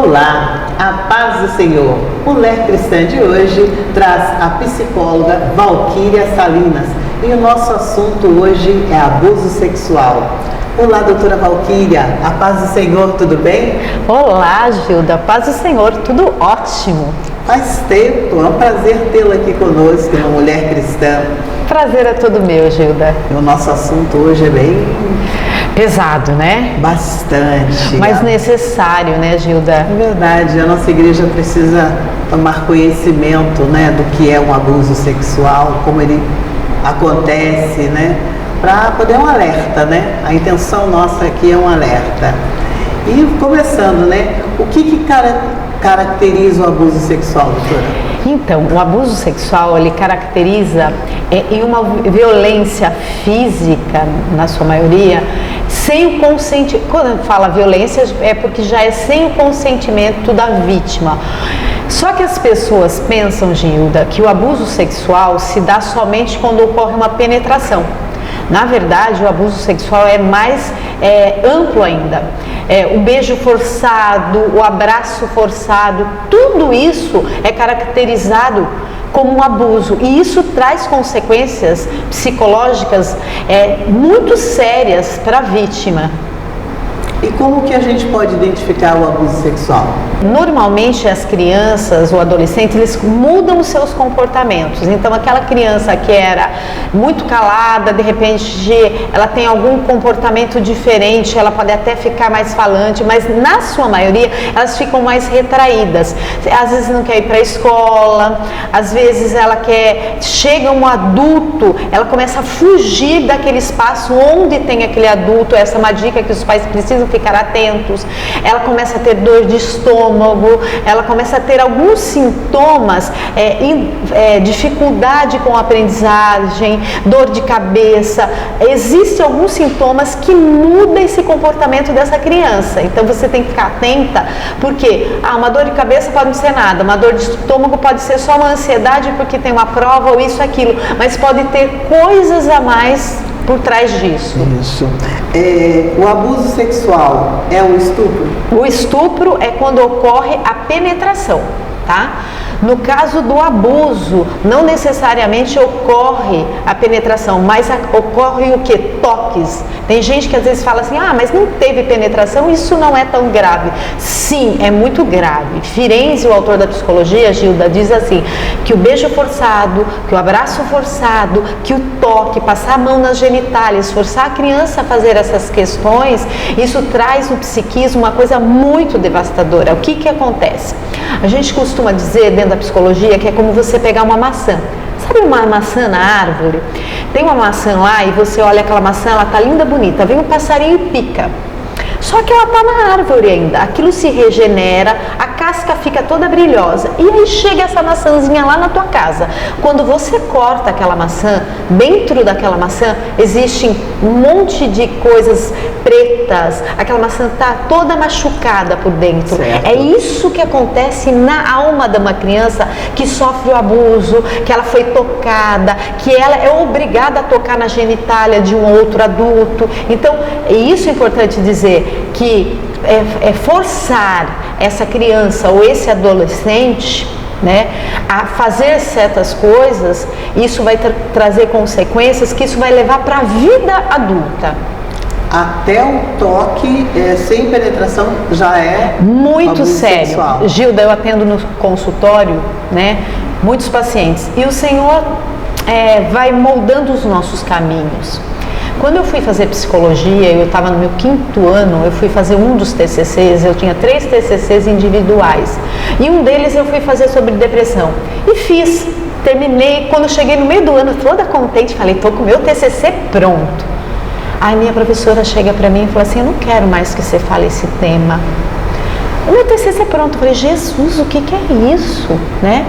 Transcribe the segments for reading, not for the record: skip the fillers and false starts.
Olá, a paz do Senhor. Mulher Cristã de hoje traz a psicóloga Valquíria Salinas e o nosso assunto hoje é abuso sexual. Olá, doutora Valquíria, a paz do Senhor, tudo bem? Olá, Gilda, a paz do Senhor, tudo ótimo. Faz tempo, é um prazer tê-la aqui conosco, uma mulher cristã. Prazer é todo meu, Gilda. E o nosso assunto hoje é bem pesado, né? Bastante. Mas necessário, né, Gilda? É verdade, a nossa igreja precisa tomar conhecimento, né, do que é um abuso sexual, como ele acontece, né, para poder um alerta, né? A intenção nossa aqui é um alerta. E começando, né, o que caracteriza o abuso sexual, doutora? Então, o abuso sexual, ele caracteriza em uma violência física, na sua maioria, sem o consentimento. Quando fala violência, é porque já é sem o consentimento da vítima. Só que as pessoas pensam, Gilda, que o abuso sexual se dá somente quando ocorre uma penetração. Na verdade, o abuso sexual é mais amplo ainda. O beijo forçado, o abraço forçado, tudo isso é caracterizado como um abuso. E isso traz consequências psicológicas muito sérias para a vítima. E como que a gente pode identificar o abuso sexual? Normalmente as crianças ou adolescentes, eles mudam os seus comportamentos. Então aquela criança que era muito calada, de repente ela tem algum comportamento diferente, ela pode até ficar mais falante, mas na sua maioria elas ficam mais retraídas. Às vezes não quer ir para a escola, às vezes ela chega um adulto, ela começa a fugir daquele espaço onde tem aquele adulto. Essa é uma dica que os pais precisam ficar atentos. Ela começa a ter dor de estômago, ela começa a ter alguns sintomas, dificuldade com a aprendizagem, dor de cabeça. Existem alguns sintomas que mudam esse comportamento dessa criança. Então você tem que ficar atenta, porque uma dor de cabeça pode não ser nada, uma dor de estômago pode ser só uma ansiedade porque tem uma prova ou isso, aquilo, mas pode ter coisas a mais por trás disso. Isso. O abuso sexual é o estupro? O estupro é quando ocorre a penetração, tá? No caso do abuso, não necessariamente ocorre a penetração, mas ocorre o que? Toques. Tem gente que às vezes fala assim, mas não teve penetração, isso não é tão grave. Sim, é muito grave. Firenze, o autor da psicologia, Gilda, diz assim, que o beijo forçado, que o abraço forçado, que o toque, passar a mão nas genitálias, forçar a criança a fazer essas questões, isso traz no psiquismo uma coisa muito devastadora. O que acontece? A gente costuma dizer dentro da psicologia que é como você pegar uma maçã. Sabe uma maçã na árvore? Tem uma maçã lá e você olha aquela maçã, ela tá linda, bonita, vem um passarinho e pica. Só que ela tá na árvore ainda, aquilo se regenera, a casca fica toda brilhosa e aí chega essa maçãzinha lá na tua casa. Quando você corta aquela maçã, dentro daquela maçã existem um monte de coisas pretas, aquela maçã tá toda machucada por dentro. Certo. É isso que acontece na alma de uma criança que sofre o abuso, que ela foi tocada, que ela é obrigada a tocar na genitália de um outro adulto. Então, isso é importante dizer, que forçar essa criança ou esse adolescente, né, a fazer certas coisas, isso vai trazer consequências que isso vai levar para a vida adulta. Até o toque sem penetração já é muito abuso sério. sexual. Gilda, eu atendo no consultório, né, muitos pacientes, e o Senhor vai moldando os nossos caminhos. Quando eu fui fazer psicologia, eu estava no meu 5º ano, eu fui fazer um dos TCCs, eu tinha 3 TCCs individuais, e um deles eu fui fazer sobre depressão, e fiz, terminei. Quando eu cheguei no meio do ano, toda contente, falei, estou com o meu TCC pronto. Aí minha professora chega para mim e fala assim, eu não quero mais que você fale esse tema. O meu TCC é pronto. Eu falei, Jesus, o que é isso, né?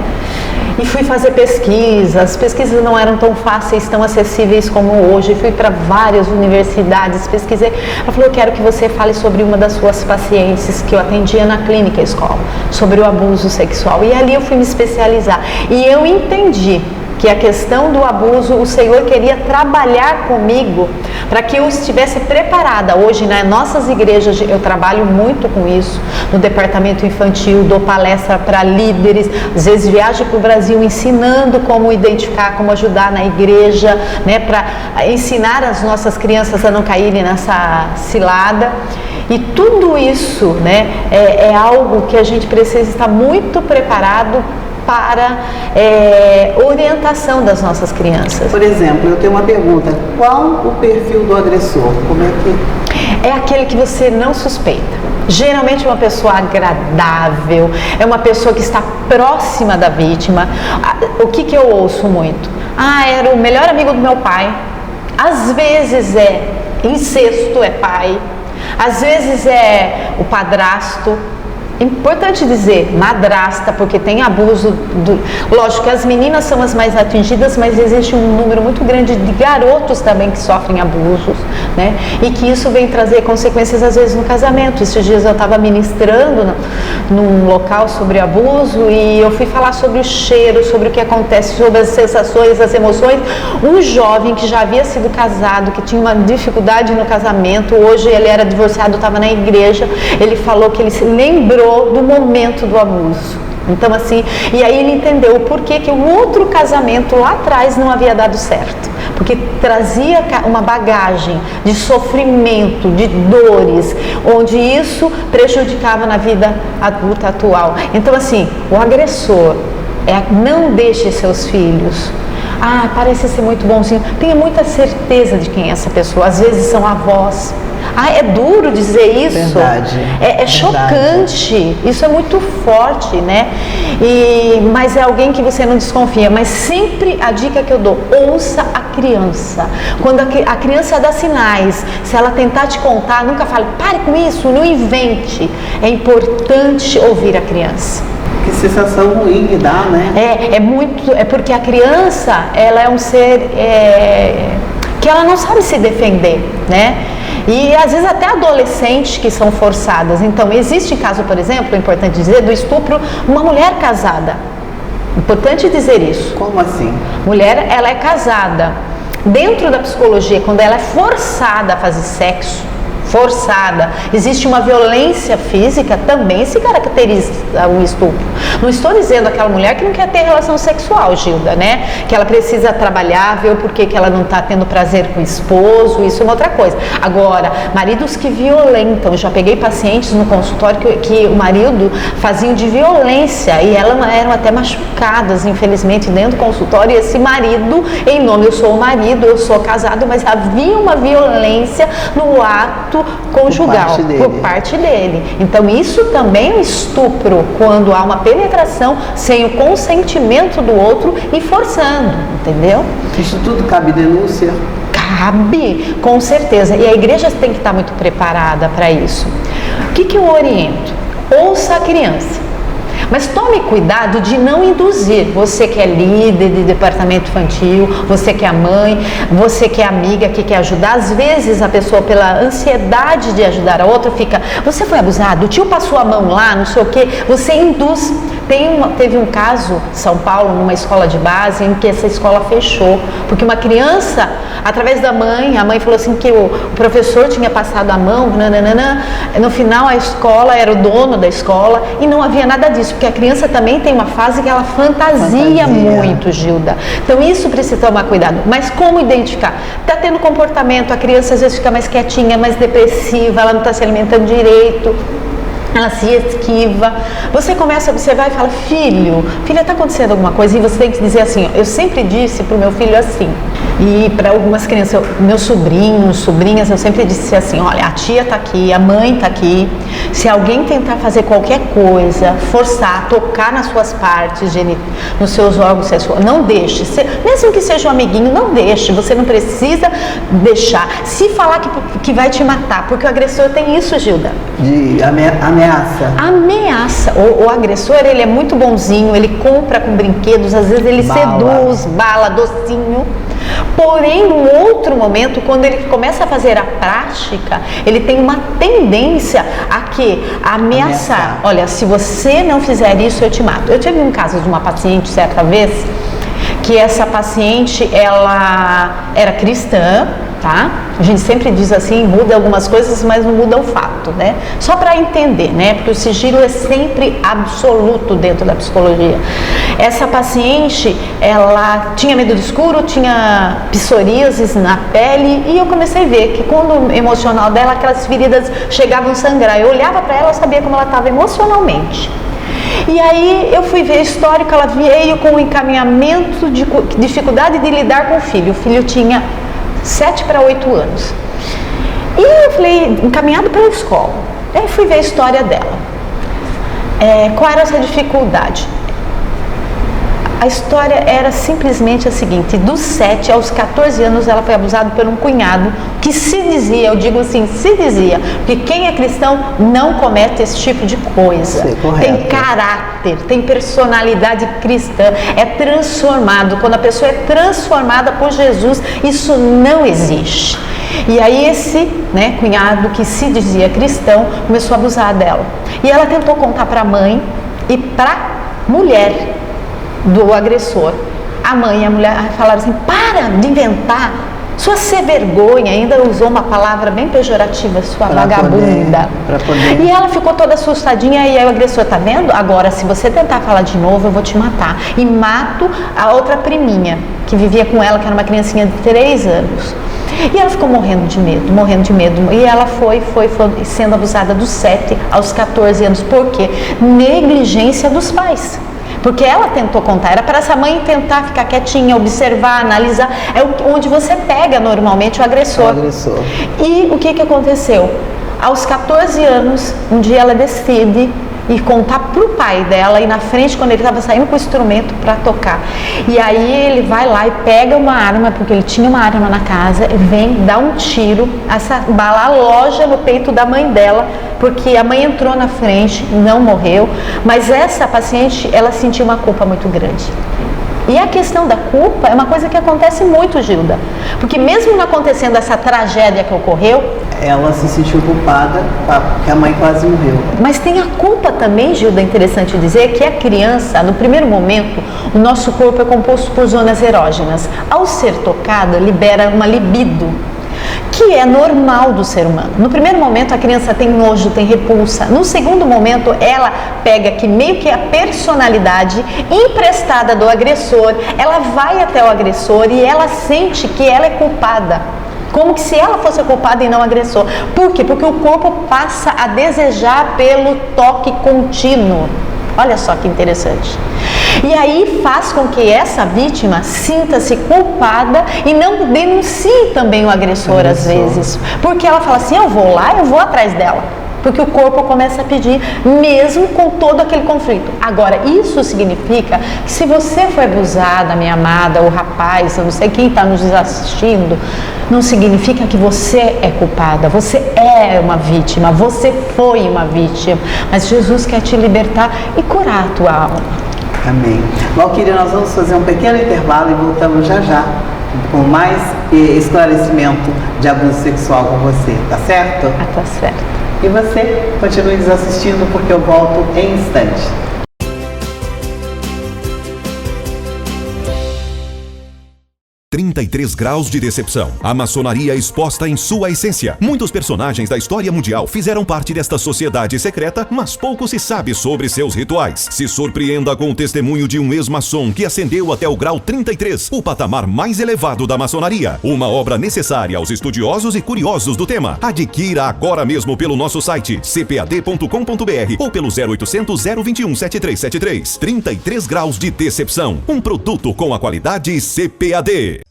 E fui fazer pesquisas. As pesquisas não eram tão fáceis, tão acessíveis como hoje. Fui para várias universidades, pesquisei. Ela falou, eu quero que você fale sobre uma das suas pacientes que eu atendia na clínica escola, sobre o abuso sexual. E ali eu fui me especializar. E eu entendi que a questão do abuso, o Senhor queria trabalhar comigo para que eu estivesse preparada. Hoje, nas nossas igrejas, eu trabalho muito com isso, no departamento infantil, dou palestra para líderes, às vezes viajo para o Brasil ensinando como identificar, como ajudar na igreja, né, para ensinar as nossas crianças a não caírem nessa cilada. E tudo isso, né, é algo que a gente precisa estar muito preparado para orientação das nossas crianças. Por exemplo, eu tenho uma pergunta: qual o perfil do agressor? Como é que... É aquele que você não suspeita. Geralmente é uma pessoa agradável, é uma pessoa que está próxima da vítima. O que eu ouço muito? Era o melhor amigo do meu pai. Às vezes é incesto, é pai. Às vezes é o padrasto. Importante dizer madrasta, porque tem abuso lógico que as meninas são as mais atingidas, mas existe um número muito grande de garotos também que sofrem abusos, né? E que isso vem trazer consequências às vezes no casamento. Esses dias eu estava ministrando num local sobre abuso e eu fui falar sobre o cheiro, sobre o que acontece, sobre as sensações, as emoções. Um jovem que já havia sido casado, que tinha uma dificuldade no casamento, hoje ele era divorciado, estava na igreja, ele falou que ele se lembrou do momento do abuso. Então assim, e aí ele entendeu o porquê que o outro casamento lá atrás não havia dado certo, porque trazia uma bagagem de sofrimento, de dores, onde isso prejudicava na vida adulta atual. Então assim, o agressor não deixe seus filhos. Parece ser muito bonzinho. Tenha muita certeza de quem é essa pessoa. Às vezes são avós. É duro dizer isso. Verdade. É chocante. Isso é muito forte, né? Mas é alguém que você não desconfia. Mas sempre a dica que eu dou: ouça a criança. Quando a criança dá sinais, se ela tentar te contar, nunca fale, pare com isso, não invente. É importante ouvir a criança. Que sensação ruim que dá, né? É porque a criança, ela é um ser que ela não sabe se defender, né? E às vezes até adolescentes que são forçadas. Então existe caso, por exemplo, é importante dizer, do estupro, uma mulher casada. Importante dizer isso. Como assim? Mulher, ela é casada. Dentro da psicologia, quando ela é forçada a fazer sexo, existe uma violência física, também se caracteriza o estupro. Não estou dizendo aquela mulher que não quer ter relação sexual, Gilda, né? Que ela precisa trabalhar, ver o porquê que ela não está tendo prazer com o esposo, isso é uma outra coisa. Agora, maridos que violentam, eu já peguei pacientes no consultório que o marido fazia de violência e elas eram até machucadas, infelizmente, dentro do consultório, e esse marido, em nome, eu sou o marido, eu sou casado, mas havia uma violência no ato conjugal por parte dele. Então isso também é um estupro, quando há uma penetração sem o consentimento do outro e forçando, entendeu? Isso tudo cabe denúncia? Cabe, com certeza. E a igreja tem que estar muito preparada para isso. O que eu oriento? Ouça a criança. Mas tome cuidado de não induzir. Você que é líder de departamento infantil, você que é mãe, você que é amiga, que quer ajudar, às vezes a pessoa, pela ansiedade de ajudar a outra, fica: você foi abusado, o tio passou a mão lá, não sei o que, você induz. Teve um caso em São Paulo, numa escola de base, em que essa escola fechou, porque uma criança, através da mãe, a mãe falou assim que o professor tinha passado a mão, nananana, no final a escola era o dono da escola e não havia nada disso, porque a criança também tem uma fase que ela fantasia muito, Gilda. Então isso precisa tomar cuidado. Mas como identificar? Está tendo comportamento, a criança às vezes fica mais quietinha, mais depressiva, ela não está se alimentando direito, ela se esquiva. Você começa a observar e fala: filha, está acontecendo alguma coisa? E você tem que dizer assim: eu sempre disse para o meu filho assim. E para algumas crianças, meus sobrinhos, sobrinhas, eu sempre disse assim: olha, a tia está aqui, a mãe está aqui. Se alguém tentar fazer qualquer coisa, forçar, tocar nas suas partes, nos seus órgãos sexuais, não deixe. Mesmo que seja um amiguinho, não deixe. Você não precisa deixar. Se falar que vai te matar, porque o agressor tem isso, Gilda. De ameaça. Ameaça. O agressor, ele é muito bonzinho, ele compra com brinquedos, às vezes ele seduz, bala, docinho. Porém, num outro momento, quando ele começa a fazer a prática, ele tem uma tendência a ameaçar. Olha, se você não fizer isso, eu te mato. Eu tive um caso de uma paciente certa vez, que essa paciente, ela era cristã, tá? A gente sempre diz assim, muda algumas coisas, mas não muda o fato, né? Só para entender, né? Porque o sigilo é sempre absoluto dentro da psicologia. Essa paciente, ela tinha medo do escuro, tinha psoríasis na pele, e eu comecei a ver que quando o emocional dela, aquelas feridas chegavam a sangrar. Eu olhava para ela, eu sabia como ela estava emocionalmente. E aí eu fui ver a história que ela veio com um encaminhamento de dificuldade de lidar com o filho. O filho tinha 7 para 8 anos. E eu falei, encaminhado pela escola. Aí fui ver a história dela. Qual era essa dificuldade? A história era simplesmente a seguinte: dos 7 aos 14 anos ela foi abusada por um cunhado que se dizia, eu digo assim, se dizia, porque quem é cristão não comete esse tipo de coisa. Sim, tem caráter, tem personalidade cristã, é transformado. Quando a pessoa é transformada por Jesus, isso não existe. E aí esse cunhado que se dizia cristão começou a abusar dela. E ela tentou contar para a mãe e para a mulher do agressor. A mãe e a mulher falaram assim: para de inventar, sua sem vergonha, ainda usou uma palavra bem pejorativa, sua vagabunda. E ela ficou toda assustadinha, e aí o agressor, tá vendo? Agora, se você tentar falar de novo, eu vou te matar. E mato a outra priminha, que vivia com ela, que era uma criancinha de 3 anos. E ela ficou morrendo de medo, morrendo de medo. E ela foi sendo abusada dos 7 aos 14 anos. Por quê? Negligência dos pais. Porque ela tentou contar, era para essa mãe tentar ficar quietinha, observar, analisar, onde você pega normalmente o agressor. E o que aconteceu? Aos 14 anos, um dia ela decide ir contar para o pai dela, e na frente, quando ele estava saindo com o instrumento para tocar. E aí ele vai lá e pega uma arma, porque ele tinha uma arma na casa, e vem, dá um tiro, essa bala aloja no peito da mãe dela, porque a mãe entrou na frente, não morreu, mas essa paciente, ela sentiu uma culpa muito grande. E a questão da culpa é uma coisa que acontece muito, Gilda, porque mesmo não acontecendo essa tragédia que ocorreu, ela se sentiu culpada porque a mãe quase morreu. Mas tem a culpa também, Gilda, é interessante dizer, que a criança, no primeiro momento, o nosso corpo é composto por zonas erógenas. Ao ser tocada, libera uma libido, que é normal do ser humano. No primeiro momento, a criança tem nojo, tem repulsa. No segundo momento, ela pega que meio que a personalidade emprestada do agressor, ela vai até o agressor e ela sente que ela é culpada. Como que se ela fosse culpada e não agressor. Por quê? Porque o corpo passa a desejar pelo toque contínuo. Olha só que interessante. E aí faz com que essa vítima sinta-se culpada e não denuncie também o agressor às vezes. Porque ela fala assim, eu vou lá, eu vou atrás dela. Porque o corpo começa a pedir, mesmo com todo aquele conflito. Agora, isso significa que se você foi abusada, minha amada, o rapaz, eu não sei quem está nos assistindo, não significa que você é culpada, você é uma vítima, você foi uma vítima. Mas Jesus quer te libertar e curar a tua alma. Amém. Valquíria, nós vamos fazer um pequeno intervalo e voltamos já já com mais esclarecimento de abuso sexual com você, tá certo? Tá certo. E você continue nos assistindo, porque eu volto em instantes. 33 graus de decepção. A maçonaria exposta em sua essência. Muitos personagens da história mundial fizeram parte desta sociedade secreta, mas pouco se sabe sobre seus rituais. Se surpreenda com o testemunho de um ex-maçom que ascendeu até o grau 33, o patamar mais elevado da maçonaria. Uma obra necessária aos estudiosos e curiosos do tema. Adquira agora mesmo pelo nosso site cpad.com.br ou pelo 0800 021 7373. 33 graus de decepção. Um produto com a qualidade CPAD.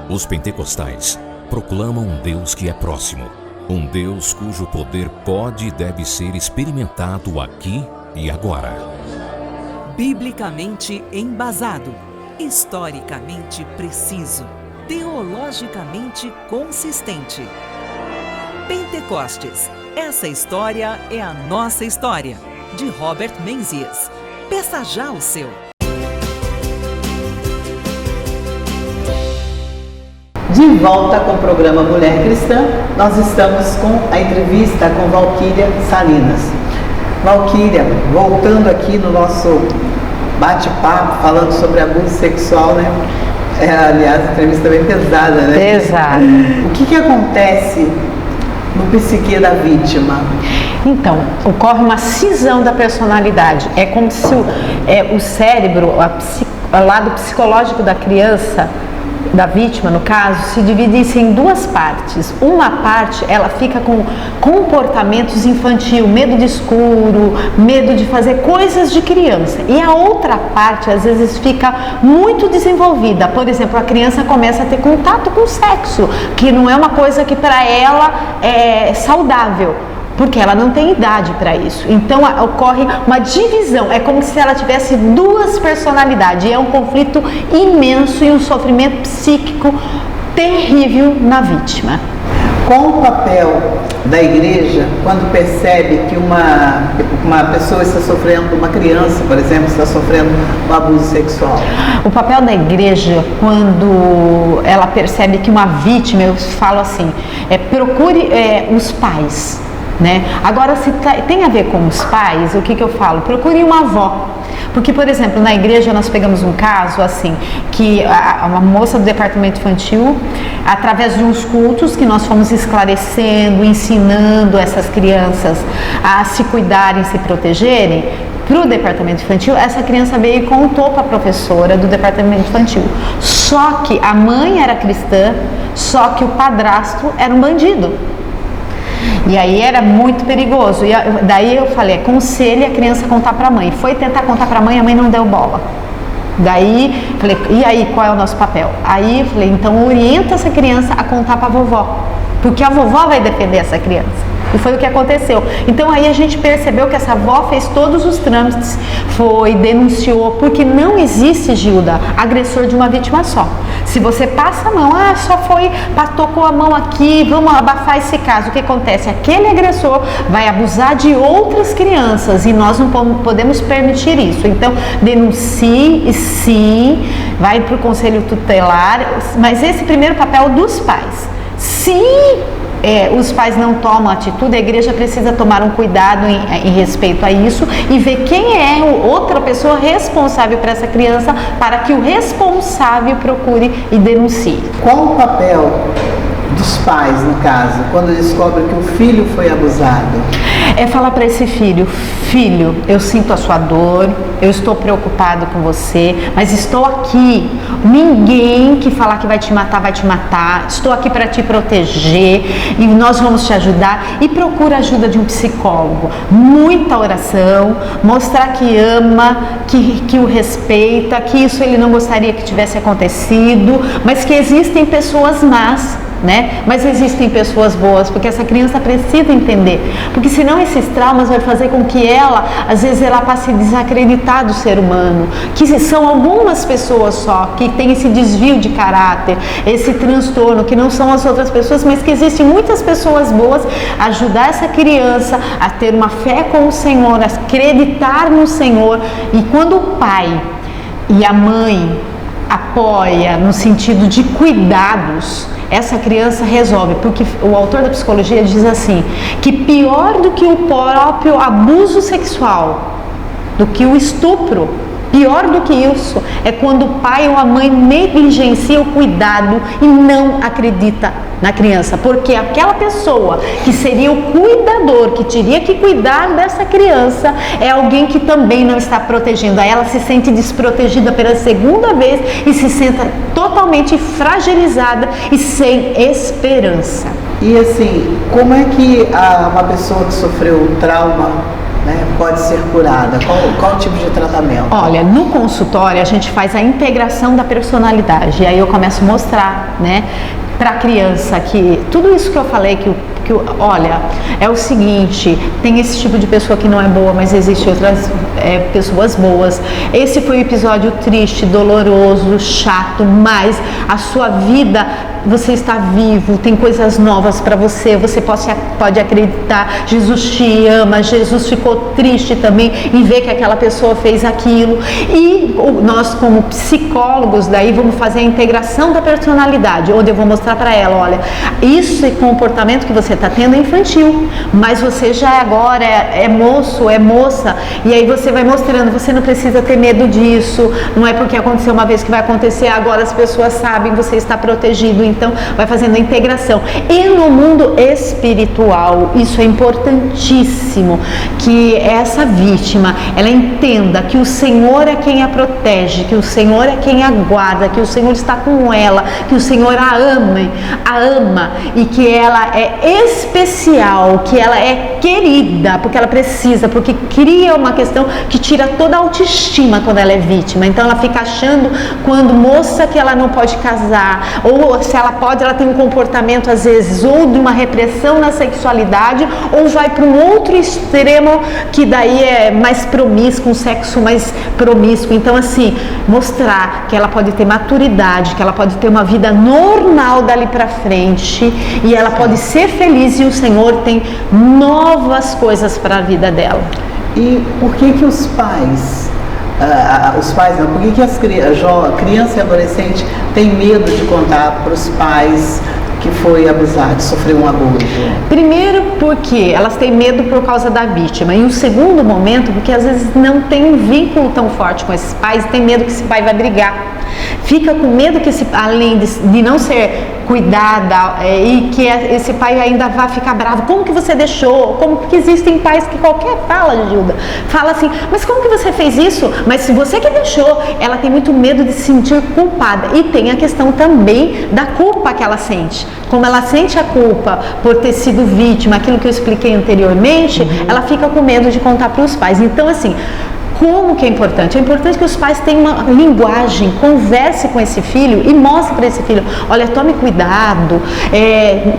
Os pentecostais proclamam um Deus que é próximo, um Deus cujo poder pode e deve ser experimentado aqui e agora. Biblicamente embasado, historicamente preciso, teologicamente consistente. Pentecostes. Essa história é a nossa história. De Robert Menzies. Peça já o seu. De volta com o programa Mulher Cristã, nós estamos com a entrevista com Valquíria Salinas. Valquíria, voltando aqui no nosso bate-papo, falando sobre abuso sexual, né? Aliás, a entrevista é bem pesada, né? Pesada. O que acontece no psique da vítima? Então, ocorre uma cisão da personalidade. É como se o cérebro, o lado psicológico da criança, da vítima, no caso, se dividisse em duas partes. Uma parte, ela fica com comportamentos infantil, medo de escuro, medo de fazer coisas de criança. E a outra parte, às vezes, fica muito desenvolvida. Por exemplo, a criança começa a ter contato com o sexo, que não é uma coisa que para ela é saudável, porque ela não tem idade para isso. Então ocorre uma divisão, é como se ela tivesse duas personalidades, e é um conflito imenso e um sofrimento psíquico terrível na vítima. Qual o papel da igreja quando percebe que uma pessoa está sofrendo, uma criança, por exemplo, está sofrendo um abuso sexual? O papel da igreja, quando ela percebe que uma vítima, eu falo assim, procure os pais. Né? Agora, se tem a ver com os pais, o que eu falo? Procure uma avó. Porque, por exemplo, na igreja nós pegamos um caso assim, que uma moça do departamento infantil, através de uns cultos que nós fomos esclarecendo, ensinando essas crianças a se cuidarem, se protegerem, para o departamento infantil, essa criança veio e contou para a professora do departamento infantil. Só que a mãe era cristã, só que o padrasto era um bandido. E aí era muito perigoso. E daí eu falei, aconselhe a criança a contar para a mãe. Foi tentar contar para a mãe não deu bola. Daí, falei, e aí, qual é o nosso papel? Aí eu falei, então orienta essa criança a contar para a vovó, porque a vovó vai defender essa criança. E foi o que aconteceu. Então aí a gente percebeu que essa avó fez todos os trâmites, denunciou, porque não existe, Gilda, agressor de uma vítima só. Se você passa a mão, só tocou a mão aqui, vamos abafar esse caso. O que acontece? Aquele agressor vai abusar de outras crianças e nós não podemos permitir isso. Então, denuncie, sim, vai para o conselho tutelar, mas esse primeiro papel dos pais. Se os pais não tomam atitude, a igreja precisa tomar um cuidado em respeito a isso e ver quem é outra pessoa responsável para essa criança, para que o responsável procure e denuncie. Qual o papel dos pais, no caso, quando descobrem que o filho foi abusado? É falar para esse filho, filho, eu sinto a sua dor, eu estou preocupado com você, mas estou aqui. Ninguém que falar que vai te matar, estou aqui para te proteger e nós vamos te ajudar. E procura a ajuda de um psicólogo. Muita oração, mostrar que ama, que o respeita, que isso ele não gostaria que tivesse acontecido, mas que existem pessoas más, né? Mas existem pessoas boas, porque essa criança precisa entender, porque senão esses traumas vai fazer com que ela, às vezes ela passe a desacreditar do ser humano, que são algumas pessoas só que tem esse desvio de caráter, esse transtorno, que não são as outras pessoas, mas que existem muitas pessoas boas. Ajudar essa criança a ter uma fé com o Senhor, a acreditar no Senhor. E quando o pai e a mãe apoia no sentido de cuidados, essa criança resolve, porque o autor da psicologia diz assim, que pior do que o próprio abuso sexual, do que o estupro, pior do que isso, é quando o pai ou a mãe negligencia o cuidado e não acredita na criança, porque aquela pessoa que seria o cuidador, que teria que cuidar dessa criança, é alguém que também não está protegendo. Aí ela se sente desprotegida pela segunda vez e se sente totalmente fragilizada e sem esperança. E assim, como é que uma pessoa que sofreu um trauma, né, pode ser curada? Qual o tipo de tratamento? Olha, no consultório a gente faz a integração da personalidade, e aí eu começo a mostrar, né, para a criança que tudo isso que eu falei, que olha, é o seguinte, tem esse tipo de pessoa que não é boa, mas existem outras pessoas boas. Esse foi um episódio triste, doloroso, chato, mas a sua vida, você está vivo, tem coisas novas para você, você pode acreditar, Jesus te ama, Jesus ficou triste também em ver que aquela pessoa fez aquilo. E nós, como psicólogos, daí vamos fazer a integração da personalidade, onde eu vou mostrar para ela, olha, esse comportamento que você está tendo é infantil, mas você já agora é moço, é moça, e aí você vai mostrando, você não precisa ter medo disso, não é porque aconteceu uma vez que vai acontecer, agora as pessoas sabem, você está protegido, então vai fazendo a integração. E no mundo espiritual, isso é importantíssimo, que essa vítima, ela entenda que o Senhor é quem a protege, que o Senhor é quem a guarda, que o Senhor está com ela, que o Senhor a ama e que ela é especial, que ela é querida, porque ela precisa, porque cria uma questão que tira toda a autoestima quando ela é vítima. Então ela fica achando, quando moça, que ela não pode casar, ou se ela pode, ela tem um comportamento às vezes ou de uma repressão na sexualidade, ou vai para um outro extremo que daí é mais promíscuo, um sexo mais promíscuo. Então assim, mostrar que ela pode ter maturidade, que ela pode ter uma vida normal dali para frente, e ela pode ser feliz, e o Senhor tem novas coisas para a vida dela. E por que os pais, por que as criança e adolescente têm medo de contar para os pais que foi abusado, sofreu um abuso? Primeiro porque elas têm medo por causa da vítima, e o segundo momento porque às vezes não tem um vínculo tão forte com esses pais, tem medo que esse pai vai brigar, fica com medo que além de não ser cuidada e que esse pai ainda vai ficar bravo, como que você deixou, porque existem pais que qualquer fala assim, mas como que você fez isso? Mas se você que deixou, ela tem muito medo de se sentir culpada, e tem a questão também da culpa que ela sente, como ela sente a culpa por ter sido vítima, aquilo que eu expliquei anteriormente, ela fica com medo de contar para os pais. Então assim, como que é importante? É importante que os pais tenham uma linguagem, converse com esse filho e mostre para esse filho, olha, tome cuidado,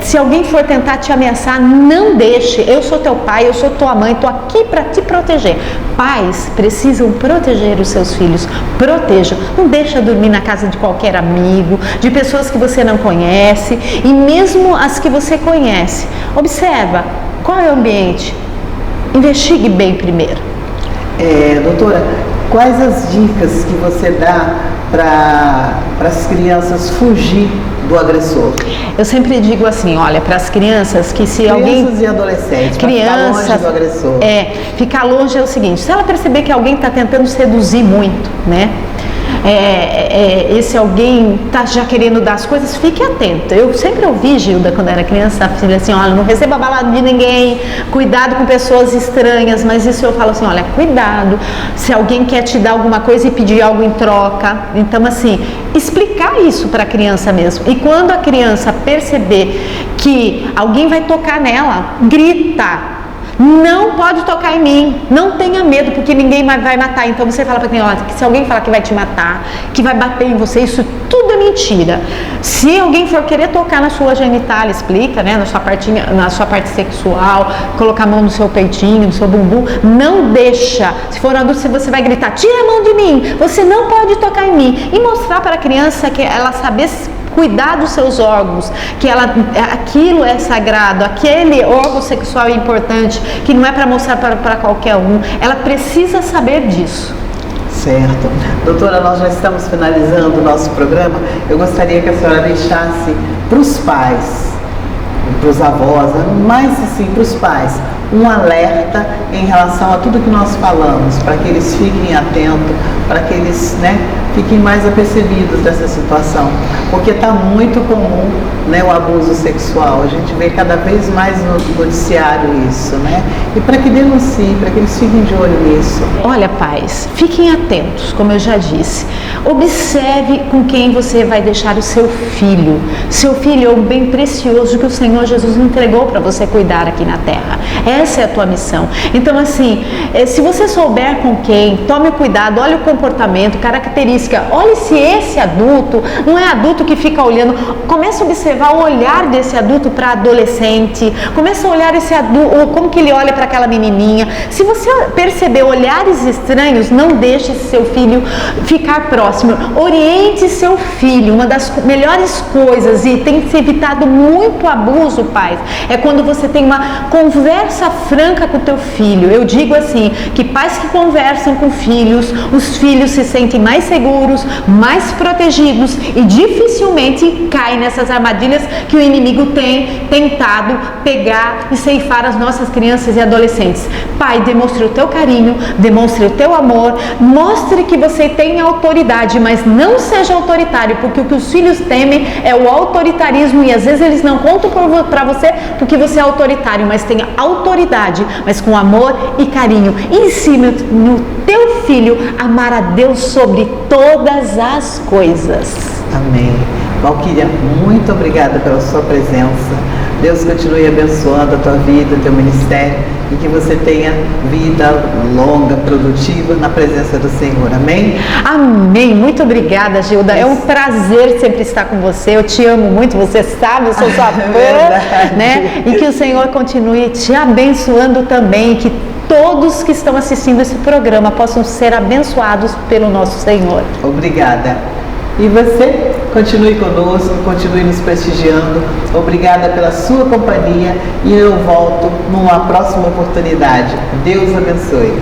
se alguém for tentar te ameaçar, não deixe, eu sou teu pai, eu sou tua mãe, estou aqui para te proteger. Pais precisam proteger os seus filhos, protejam, não deixa dormir na casa de qualquer amigo, de pessoas que você não conhece, e mesmo as que você conhece, observa qual é o ambiente, investigue bem primeiro. Doutora, quais as dicas que você dá para as crianças fugir do agressor? Eu sempre digo assim, olha, para as crianças que se alguém... Crianças e adolescentes, crianças, ficar longe do agressor. Ficar longe é o seguinte, se ela perceber que alguém está tentando seduzir muito, né? Esse alguém está já querendo dar as coisas, fique atento. Eu sempre ouvi, Gilda, quando era criança, a filha assim, olha, não receba balada de ninguém, cuidado com pessoas estranhas, mas isso eu falo assim, olha, cuidado, se alguém quer te dar alguma coisa e pedir algo em troca. Então assim, explicar isso para a criança mesmo, e quando a criança perceber que alguém vai tocar nela, grita, não pode tocar em mim, não tenha medo, porque ninguém vai matar. Então você fala para quem, olha, que se alguém falar que vai te matar, que vai bater em você, isso tudo é mentira. Se alguém for querer tocar na sua genitália, explica, né, na sua parte sexual, colocar a mão no seu peitinho, no seu bumbum, não deixa. Se for adulto, você vai gritar, tira a mão de mim, você não pode tocar em mim, e mostrar para a criança que ela saber cuidar dos seus órgãos, que aquilo é sagrado, aquele órgão sexual é importante, que não é para mostrar para qualquer um, ela precisa saber disso. Certo. Doutora, nós já estamos finalizando o nosso programa. Eu gostaria que a senhora deixasse para os pais, para os avós, mas assim, para os pais, um alerta em relação a tudo que nós falamos, para que eles fiquem atentos, para que eles, fiquem mais apercebidos dessa situação, porque está muito comum, o abuso sexual, a gente vê cada vez mais no noticiário isso, e para que denunciem, para que eles fiquem de olho nisso. Olha, pais, fiquem atentos, como eu já disse, observe com quem você vai deixar o seu filho é um bem precioso que o Senhor Jesus entregou para você cuidar aqui na terra, essa é a tua missão. Então, assim, se você souber com quem, tome cuidado, olhe o comportamento, característica, olhe se esse adulto não é adulto que fica olhando, comece a observar o olhar desse adulto para adolescente, comece a olhar esse adulto, como que ele olha para aquela menininha. Se você perceber olhares estranhos, não deixe seu filho ficar próximo, oriente seu filho. Uma das melhores coisas, e tem que ser evitado muito abuso, pais, é quando você tem uma conversa franca com o teu filho. Eu digo assim, que pais que conversam com filhos, os filhos se sentem mais seguros, mais protegidos e dificilmente caem nessas armadilhas que o inimigo tem tentado pegar e ceifar as nossas crianças e adolescentes. Pai, demonstre o teu carinho, demonstre o teu amor, mostre que você tem autoridade, mas não seja autoritário, porque o que os filhos temem é o autoritarismo, e às vezes eles não contam para você porque você é autoritário, mas tenha autoridade, mas com amor e carinho. Ensine no teu filho a amar a Deus sobre todas as coisas. Amém. Valquíria, muito obrigada pela sua presença. Deus continue abençoando a tua vida, o teu ministério, e que você tenha vida longa, produtiva na presença do Senhor. Amém? Amém. Muito obrigada, Gilda. É um prazer sempre estar com você. Eu te amo muito, você sabe, eu sou sua fã, né? E que o Senhor continue te abençoando também, que todos que estão assistindo esse programa possam ser abençoados pelo nosso Senhor. Obrigada. E você, continue conosco, continue nos prestigiando. Obrigada pela sua companhia e eu volto numa próxima oportunidade. Deus abençoe.